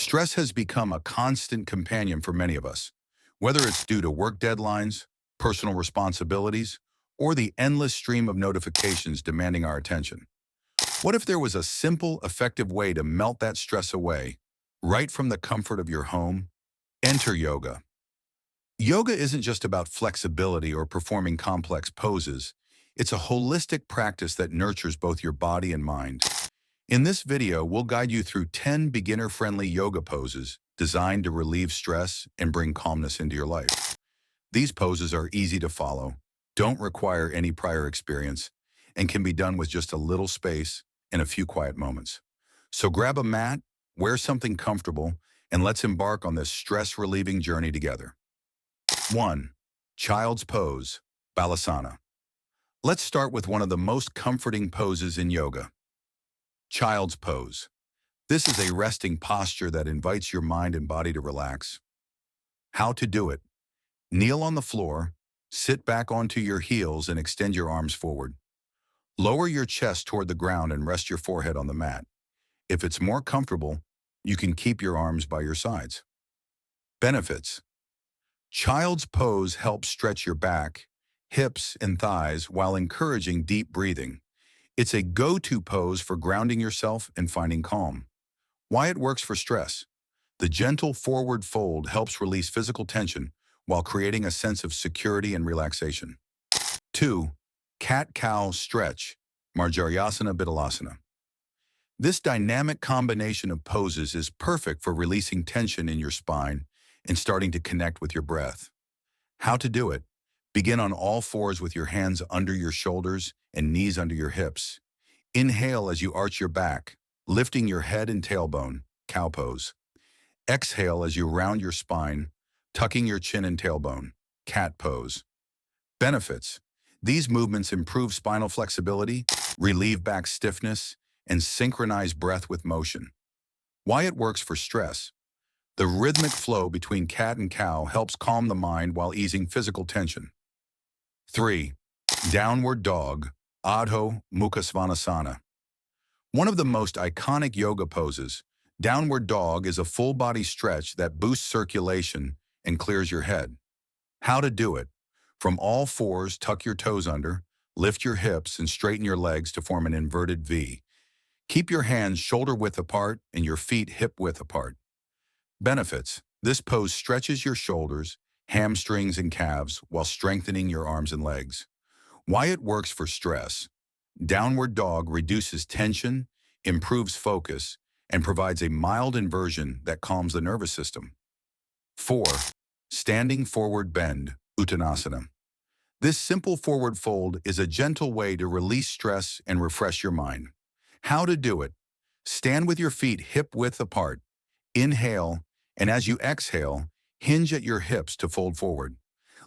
Stress has become a constant companion for many of us, whether it's due to work deadlines, personal responsibilities, or the endless stream of notifications demanding our attention. What if there was a simple, effective way to melt that stress away, right from the comfort of your home? Enter yoga. Yoga isn't just about flexibility or performing complex poses. It's a holistic practice that nurtures both your body and mind. In this video, we'll guide you through 10 beginner-friendly yoga poses designed to relieve stress and bring calmness into your life. These poses are easy to follow, don't require any prior experience, and can be done with just a little space and a few quiet moments. So grab a mat, wear something comfortable, and let's embark on this stress-relieving journey together. 1. Child's Pose, Balasana. Let's start with one of the most comforting poses in yoga. Child's Pose. This is a resting posture that invites your mind and body to relax. How to do it. Kneel on the floor, sit back onto your heels and extend your arms forward. Lower your chest toward the ground and rest your forehead on the mat. If it's more comfortable, you can keep your arms by your sides. Benefits. Child's Pose helps stretch your back, hips, and thighs while encouraging deep breathing. It's a go-to pose for grounding yourself and finding calm. Why it works for stress. The gentle forward fold helps release physical tension while creating a sense of security and relaxation. 2. Cat-cow stretch, Marjaryasana Bidalasana. This dynamic combination of poses is perfect for releasing tension in your spine and starting to connect with your breath. How to do it. Begin on all fours with your hands under your shoulders and knees under your hips. Inhale as you arch your back, lifting your head and tailbone, cow pose. Exhale as you round your spine, tucking your chin and tailbone, cat pose. Benefits. These movements improve spinal flexibility, relieve back stiffness, and synchronize breath with motion. Why it works for stress. The rhythmic flow between cat and cow helps calm the mind while easing physical tension. 3. Downward Dog, Adho Mukha Svanasana. One of the most iconic yoga poses, Downward Dog is a full-body stretch that boosts circulation and clears your head. How to do it. From all fours, tuck your toes under, lift your hips, and straighten your legs to form an inverted V. Keep your hands shoulder-width apart and your feet hip-width apart. Benefits. This pose stretches your shoulders, hamstrings, and calves while strengthening your arms and legs. Why it works for stress. Downward Dog reduces tension, improves focus, and provides a mild inversion that calms the nervous system. 4. Standing Forward Bend, Uttanasana. This simple forward fold is a gentle way to release stress and refresh your mind. How to do it. Stand with your feet hip-width apart. Inhale, and as you exhale, hinge at your hips to fold forward.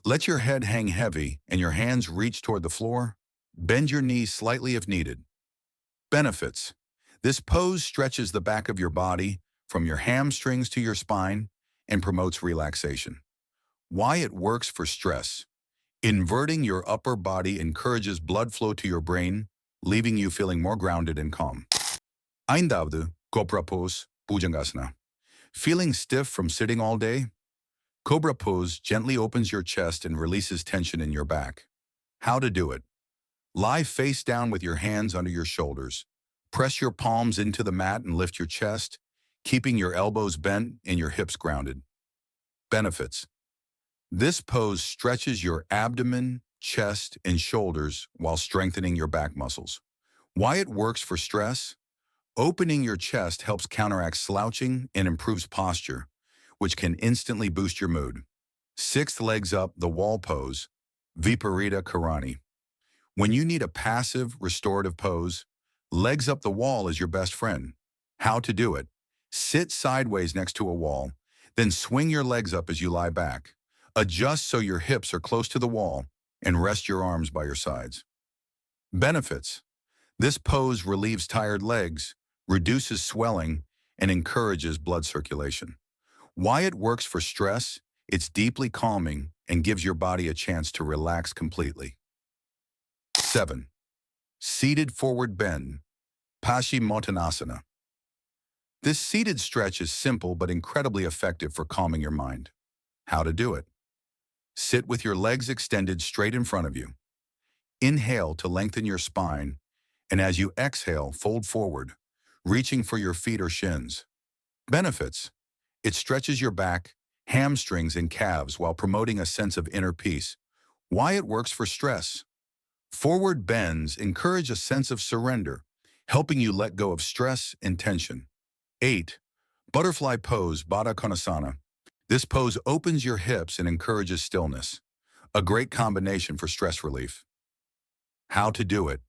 Let your head hang heavy and your hands reach toward the floor. Bend your knees slightly if needed. Benefits. This pose stretches the back of your body from your hamstrings to your spine and promotes relaxation. Why it works for stress. Inverting your upper body encourages blood flow to your brain, leaving you feeling more grounded and calm. 5. Cobra Pose, Bhujangasana. Feeling stiff from sitting all day? Cobra Pose gently opens your chest and releases tension in your back. How to do it. Lie face down with your hands under your shoulders. Press your palms into the mat and lift your chest, keeping your elbows bent and your hips grounded. Benefits. This pose stretches your abdomen, chest, and shoulders while strengthening your back muscles. Why it works for stress? Opening your chest helps counteract slouching and improves posture, which can instantly boost your mood. 6. Legs up, the wall pose, Viparita Karani. When you need a passive, restorative pose, legs up the wall is your best friend. How to do it. Sit sideways next to a wall, then swing your legs up as you lie back. Adjust so your hips are close to the wall and rest your arms by your sides. Benefits. This pose relieves tired legs, reduces swelling, and encourages blood circulation. Why it works for stress. It's deeply calming and gives your body a chance to relax completely. 7. Seated Forward Bend, Paschimottanasana. This seated stretch is simple but incredibly effective for calming your mind. How to do it. Sit with your legs extended straight in front of you. Inhale to lengthen your spine, and as you exhale, fold forward, reaching for your feet or shins. Benefits. It stretches your back, hamstrings, and calves while promoting a sense of inner peace. Why it works for stress. Forward bends encourage a sense of surrender, helping you let go of stress and tension. 8. Butterfly pose, Baddha Konasana. This pose opens your hips and encourages stillness. A great combination for stress relief. How to do it.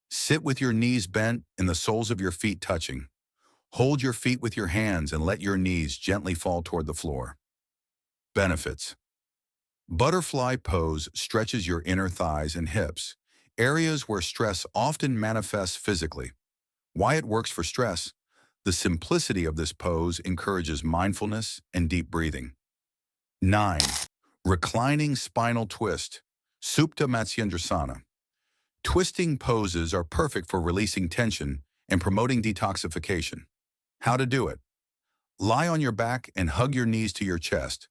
Sit with your knees bent and the soles of your feet touching. Hold your feet with your hands and let your knees gently fall toward the floor. Benefits. Butterfly pose stretches your inner thighs and hips, areas where stress often manifests physically. Why it works for stress. The simplicity of this pose encourages mindfulness and deep breathing. 9. Reclining spinal twist, Supta Matsyendrasana. Twisting poses are perfect for releasing tension and promoting detoxification. How to do it. Lie on your back and hug your knees to your chest.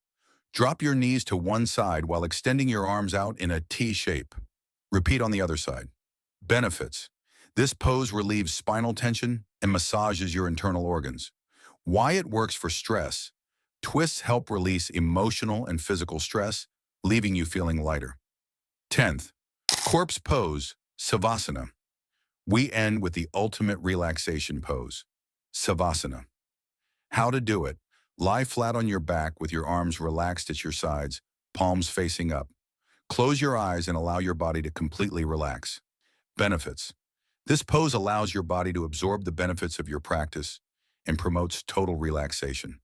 Drop your knees to one side while extending your arms out in a T shape. Repeat on the other side. Benefits. This pose relieves spinal tension and massages your internal organs. Why it works for stress. Twists help release emotional and physical stress, leaving you feeling lighter. 10th, corpse pose, Savasana. We end with the ultimate relaxation pose, Savasana. How to do it. Lie flat on your back with your arms relaxed at your sides, palms facing up. Close your eyes and allow your body to completely relax. Benefits. This pose allows your body to absorb the benefits of your practice and promotes total relaxation.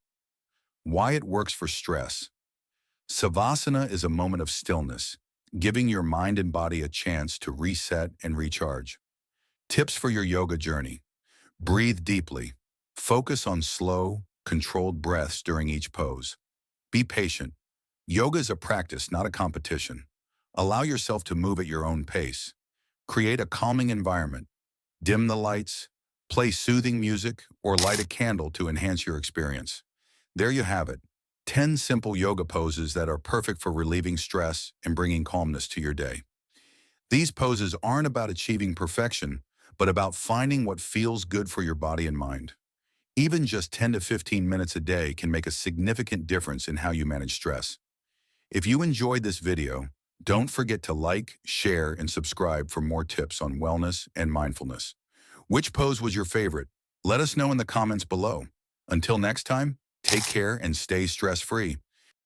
Why it works for stress. Savasana is a moment of stillness, giving your mind and body a chance to reset and recharge. Tips for your yoga journey. Breathe deeply. Focus on slow, controlled breaths during each pose. Be patient. Yoga is a practice, not a competition. Allow yourself to move at your own pace. Create a calming environment. Dim the lights, play soothing music, or light a candle to enhance your experience. There you have it. 10 simple yoga poses that are perfect for relieving stress and bringing calmness to your day. These poses aren't about achieving perfection, but about finding what feels good for your body and mind. Even just 10 to 15 minutes a day can make a significant difference in how you manage stress. If you enjoyed this video, don't forget to like, share, and subscribe for more tips on wellness and mindfulness. Which pose was your favorite? Let us know in the comments below. Until next time, take care and stay stress-free.